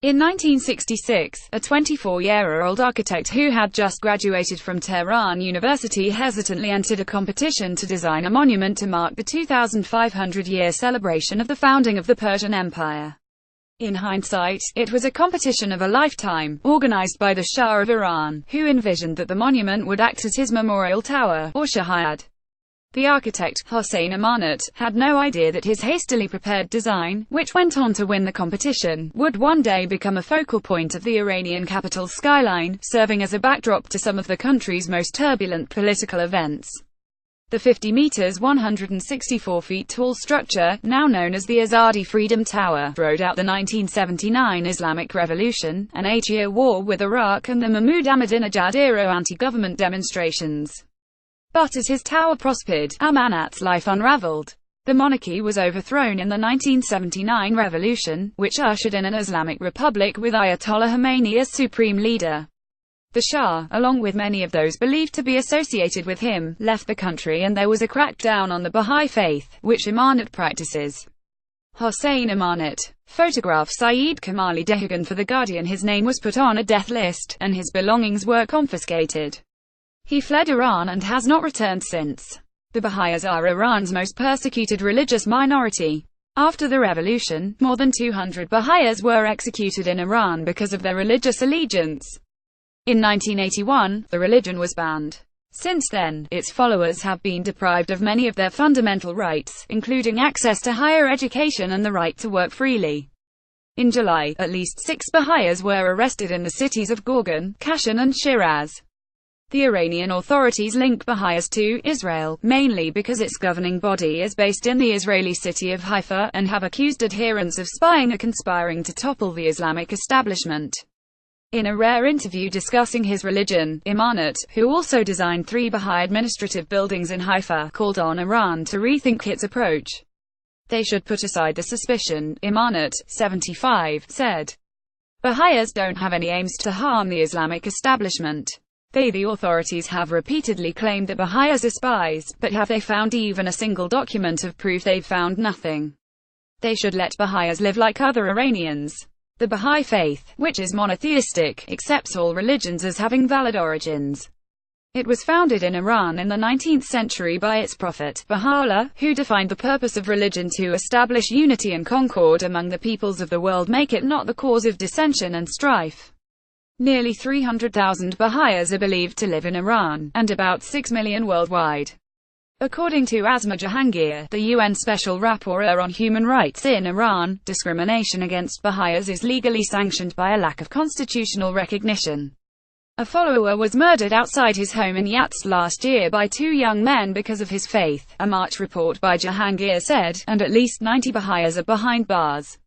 In 1966, a 24-year-old architect who had just graduated from Tehran University hesitantly entered a competition to design a monument to mark the 2,500-year celebration of the founding of the Persian Empire. In hindsight, it was a competition of a lifetime, organized by the Shah of Iran, who envisioned that the monument would act as his memorial tower, or shahayad. The architect, Hossein Amanat, had no idea that his hastily prepared design, which went on to win the competition, would one day become a focal point of the Iranian capital's skyline, serving as a backdrop to some of the country's most turbulent political events. The 50 meters (164 feet) tall structure, now known as the Azadi Freedom Tower, rode out the 1979 Islamic Revolution, an 8-year war with Iraq and the Mahmoud Ahmadinejad-era anti-government demonstrations. But as his tower prospered, Amanat's life unraveled. The monarchy was overthrown in the 1979 revolution, which ushered in an Islamic republic with Ayatollah Khomeini as supreme leader. The Shah, along with many of those believed to be associated with him, left the country and there was a crackdown on the Bahá'í faith, which Amanat practices. Hossein Amanat. Photograph Saeed Kamali Dehagan for The Guardian. His name was put on a death list, and his belongings were confiscated. He fled Iran and has not returned since. The Baha'is are Iran's most persecuted religious minority. After the revolution, more than 200 Baha'is were executed in Iran because of their religious allegiance. In 1981, the religion was banned. Since then, its followers have been deprived of many of their fundamental rights, including access to higher education and the right to work freely. In July, at least 6 Baha'is were arrested in the cities of Gorgan, Kashan and Shiraz. The Iranian authorities link Baha'is to Israel, mainly because its governing body is based in the Israeli city of Haifa, and have accused adherents of spying or conspiring to topple the Islamic establishment. In a rare interview discussing his religion, Amanat, who also designed 3 Baha'i administrative buildings in Haifa, called on Iran to rethink its approach. They should put aside the suspicion, Amanat, 75, said. Baha'is don't have any aims to harm the Islamic establishment. The authorities have repeatedly claimed that Baha'is are spies, but have they found even a single document of proof? They've found nothing. They should let Baha'is live like other Iranians. The Baha'i faith, which is monotheistic, accepts all religions as having valid origins. It was founded in Iran in the 19th century by its prophet, Baha'u'llah, who defined the purpose of religion to establish unity and concord among the peoples of the world, make it not the cause of dissension and strife. Nearly 300,000 Baha'is are believed to live in Iran, and about 6 million worldwide. According to Asma Jahangir, the UN Special Rapporteur on Human Rights in Iran, discrimination against Baha'is is legally sanctioned by a lack of constitutional recognition. A follower was murdered outside his home in Yazd last year by 2 young men because of his faith, a March report by Jahangir said, and at least 90 Baha'is are behind bars.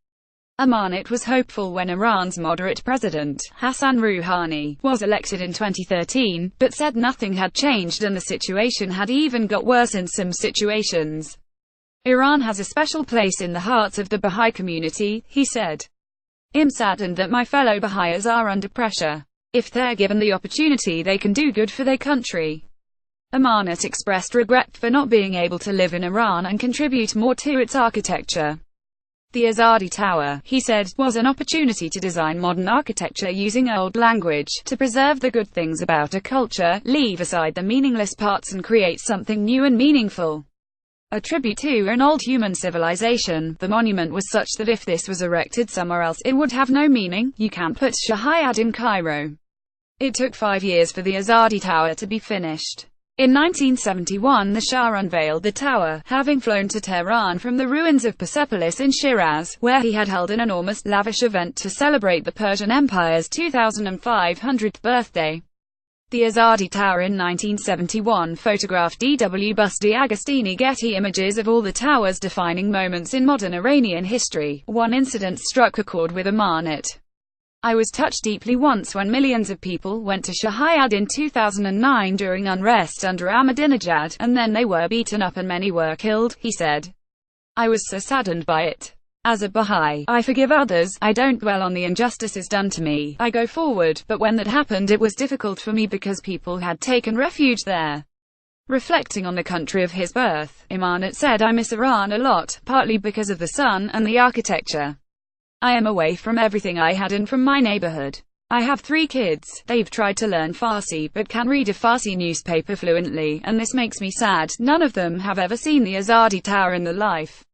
Amanat was hopeful when Iran's moderate president, Hassan Rouhani, was elected in 2013, but said nothing had changed and the situation had even got worse in some situations. Iran has a special place in the hearts of the Baha'i community, he said. I'm saddened that my fellow Baha'is are under pressure. If they're given the opportunity, they can do good for their country. Amanat expressed regret for not being able to live in Iran and contribute more to its architecture. The Azadi Tower, he said, was an opportunity to design modern architecture using old language, to preserve the good things about a culture, leave aside the meaningless parts and create something new and meaningful. A tribute to an old human civilization, the monument was such that if this was erected somewhere else, it would have no meaning. You can't put Shahayad in Cairo. It took 5 years for the Azadi Tower to be finished. In 1971 the Shah unveiled the tower, having flown to Tehran from the ruins of Persepolis in Shiraz, where he had held an enormous, lavish event to celebrate the Persian Empire's 2500th birthday. The Azadi Tower in 1971 photographed D.W. Busti Agostini. Getty images of all the tower's defining moments in modern Iranian history. One incident struck a chord with Amanat. I was touched deeply once when millions of people went to Shahayad in 2009 during unrest under Ahmadinejad, and then they were beaten up and many were killed, he said. I was so saddened by it. As a Baha'i, I forgive others, I don't dwell on the injustices done to me, I go forward, but when that happened it was difficult for me because people had taken refuge there. Reflecting on the country of his birth, Amanat said, I miss Iran a lot, partly because of the sun and the architecture. I am away from everything I had and from my neighborhood. I have 3 kids. They've tried to learn Farsi but can read a Farsi newspaper fluently, and this makes me sad. None of them have ever seen the Azadi Tower in their life.